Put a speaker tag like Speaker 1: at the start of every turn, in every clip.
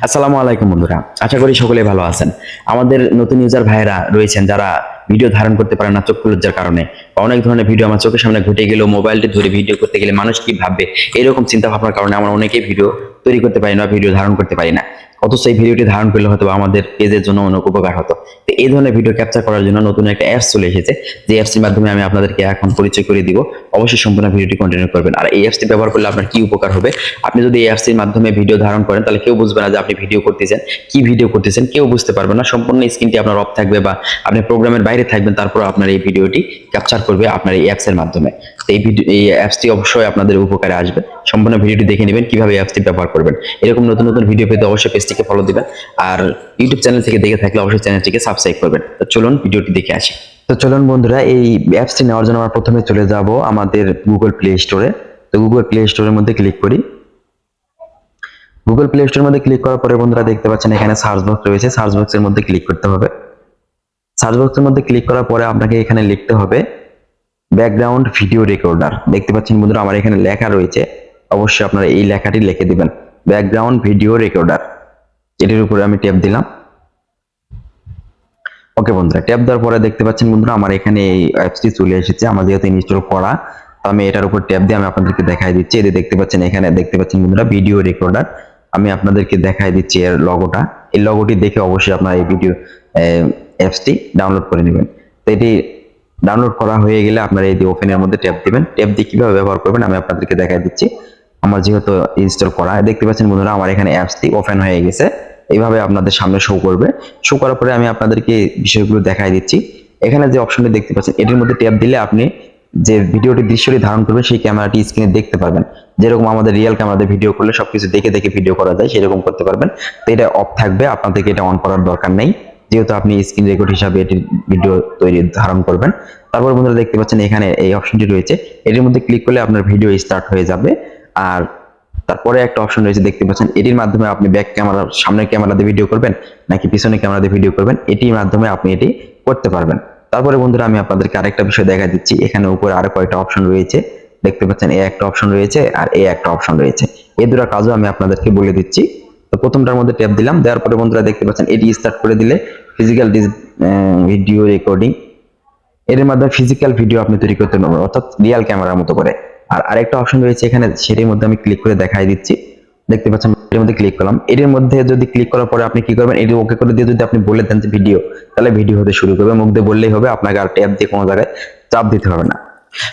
Speaker 1: আসসালামু আলাইকুম বন্ধুরা, আশা করি সকলে ভালো আছেন। আমাদের নতুন ইউজার ভাইয়েরা রয়েছেন যারা ভিডিও ধারণ করতে পারে না চক্ষু লজ্জার কারণে, বা অনেক ধরনের ভিডিও আমার চোখের সামনে ঘটে গেলেও মোবাইলটি ধরে ভিডিও করতে গেলে মানুষ কি ভাববে এরকম চিন্তা ভাবনার কারণে আমরা অনেকেই ভিডিও তৈরি করতে পারি না, ভিডিও ধারণ করতে পারি না। অথচ এই ভিডিওটি ধারণ করলে হয়তো আমাদের পেজের জন্য অনেক উপকার হতো। তো এই ধরনের ভিডিও ক্যাপচার করার জন্য নতুন একটা অ্যাপস চলে এসেছে, যে অ্যাপসটির মাধ্যমে আমি আপনাদেরকে এখন পরিচয় করে দিব। অবশ্যই সম্পূর্ণ ভিডিওটি কন্টিনিউ করবেন। আর এই অ্যাপসটি ব্যবহার করলে আপনার কি উপকার হবে, আপনি যদি এই অ্যাপসটির মাধ্যমে ভিডিও ধারণ করেন তাহলে কেউ বুঝবে না যে আপনি ভিডিও করতেছেন, কি ভিডিও করতেছেন কেউ বুঝতে পারবে না। সম্পূর্ণ স্ক্রিনটি আপনার অফ থাকবে বা আপনি প্রোগ্রামের বাইরে থাকবেন, তারপর আপনার এই ভিডিওটি ক্যাপচার করবে আপনার এই অ্যাপসের মাধ্যমে। তো এই অ্যাপসটি অবশ্যই আপনাদের উপকারে আসবে। সম্পূর্ণ ভিডিওটি দেখে নেবেন কিভাবে এই অ্যাপসটি ব্যবহার করবেন। এরকম নতুন নতুন ভিডিও পেতে অবশ্যই পেজটিকে ফলো দিবেন, আর ইউটিউব চ্যানেল থেকে দেখে থাকলে অবশ্যই চ্যানেলটিকে সাবস্ক্রাইব করবেন। তো চলুন ভিডিওটি দেখে আসি। তো চলুন বন্ধুরা, এই অ্যাপসটি নেওয়ার জন্য আমরা প্রথমে চলে যাব আমাদের গুগল প্লে স্টোরে। তো গুগল প্লে স্টোরের মধ্যে ক্লিক করি। গুগল প্লে স্টোরের মধ্যে ক্লিক করার পরে বন্ধুরা দেখতে পাচ্ছেন এখানে সার্চ বক্স রয়েছে, সার্চ বক্সের মধ্যে ক্লিক করতে হবে। সার্চ বক্সের মধ্যে ক্লিক করার পরে আপনাকে এখানে লিখতে হবে ব্যাকগ্রাউন্ড ভিডিও রেকর্ডার। দেখতে পাচ্ছেন বন্ধুরা আমার এখানে লেখা রয়েছে, অবশ্যই আপনারা এই লেখাটি লিখে দিবেন, ব্যাকগ্রাউন্ড ভিডিও রেকর্ডার। এটির উপরে আমি ট্যাপ দিলাম। ওকে বন্ধুরা, ট্যাপ দেওয়ার পরে দেখতে পাচ্ছেন বন্ধুরা আমার এখানে এই অ্যাপসটি চলে এসেছে, আমার যেহেতু ইনস্টল করা। তো আমি এটার উপর ট্যাপ দিয়ে আমি আপনাদেরকে দেখাই দিচ্ছি। এই যে দেখতে পাচ্ছেন এখানে দেখতে পাচ্ছেন বন্ধুরা ভিডিও রেকর্ডার। আমি আপনাদেরকে দেখাই দিচ্ছি এর লগোটা। এই লগোটি দেখে অবশ্যই আপনারা এই ভিডিও অ্যাপসটি ডাউনলোড করে নেবেন। তো এটি ডাউনলোড করা হয়ে গেলে আপনারা এই যে ওপেনের মধ্যে ট্যাপ দিবেন। ট্যাপ দিয়ে কিভাবে ব্যবহার করবেন আমি আপনাদেরকে দেখাই দিচ্ছি। আমার যেহেতু ইনস্টল করা, দেখতে পাচ্ছেন বন্ধুরা আমার এখানে অ্যাপসটি ওপেন হয়ে গেছে। এইভাবে আপনাদের সামনে শো করবে। শো করার পরে আমি আপনাদেরকে বিষয়গুলো দেখাই দিচ্ছি। এখানে যে অপশনটি দেখতে পাচ্ছেন এটির মধ্যে ট্যাপ দিলে আপনি যে ভিডিওটি দৃশ্যটি ধারণ করবেন সেই ক্যামেরাটি স্ক্রিনে দেখতে পারবেন। যেরকম আমাদের রিয়েল ক্যামেরাতে ভিডিও করলে সবকিছু দেখে দেখে ভিডিও করা যায় সেরকম করতে পারবেন। তো এটা অফ থাকবে, আপনাদেরকে এটা অন করার দরকার নেই, যেহেতু আপনি স্ক্রিন রেকর্ড হিসাবে এটির ভিডিও তৈরি ধারণ করবেন। তারপর বন্ধুরা দেখতে পাচ্ছেন এখানে এই অপশনটি রয়েছে, এটির মধ্যে ক্লিক করলে আপনার ভিডিও স্টার্ট হয়ে যাবে। আর তারপরে একটা অপশন রয়েছে দেখতে পাচ্ছেন, এটির মাধ্যমে আপনি ব্যাক ক্যামেরা সামনের ক্যামেরা দিয়ে ভিডিও করবেন নাকি পিছনের ক্যামেরা দিয়ে ভিডিও করবেন, এটির মাধ্যমে আপনি এটি করতে পারবেন। তারপরে বন্ধুরা আমি আপনাদেরকে আরেকটা বিষয় দেখা দিচ্ছি। এখানে উপরে আরো কয়েকটা অপশন রয়েছে, দেখতে পাচ্ছেন এ একটা অপশন রয়েছে আর এ একটা অপশন রয়েছে। এই দুটো কাজও আমি আপনাদেরকে বলে দিচ্ছি। তো প্রথমটার মধ্যে ট্যাপ দিলাম, দেওয়ার পরে বন্ধুরা দেখতে পাচ্ছেন এটি স্টার্ট করে দিলে ফিজিক্যাল ভিডিও রেকর্ডিং, এর মাধ্যমে ফিজিক্যাল ভিডিও আপনি তৈরি করতে পারবেন, অর্থাৎ রিয়েল ক্যামেরার মতো করে। আর আরেকটা অপশন রয়েছে এখানে, সেটির মধ্যে আমি ক্লিক করে দেখাই দিচ্ছি। দেখতে পাচ্ছেন এর মধ্যে ক্লিক করলাম। এর মধ্যে যদি ক্লিক করার পরে আপনি কি করবেন, এটি ওকে করে দিয়ে যদি আপনি বলে দেন যে ভিডিও, তাহলে ভিডিও হতে শুরু করবে। মুখ দিয়ে বললেই হবে, আপনাকে আর ট্যাব দিয়ে কোনো জায়গায় চাপ দিতে হবে না।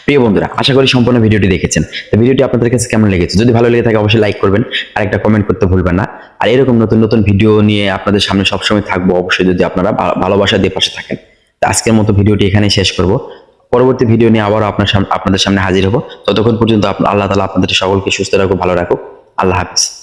Speaker 1: প্রিয় বন্ধুরা, আশা করি সম্পূর্ণ ভিডিওটি দেখেছেন। তো ভিডিওটি আপনাদের কাছে কেমন লেগেছে, যদি ভালো লেগে থাকে অবশ্যই লাইক করবেন আর একটা কমেন্ট করতে ভুলবেন না। আর এরকম নতুন নতুন ভিডিও নিয়ে আপনাদের সামনে সবসময় থাকবো, অবশ্যই যদি আপনারা ভালোবাসা দিয়ে পাশে থাকেন। তো আজকের মতো ভিডিওটি এখানে শেষ করব। পরবর্তী ভিডিও নিয়ে আবারও আপনাদের সামনে হাজির হব। ততক্ষণ পর্যন্ত আল্লাহ তাআলা আপনাদের সকলকে সুস্থ রাখুক, ভালো রাখুক। আল্লাহ হাফেজ।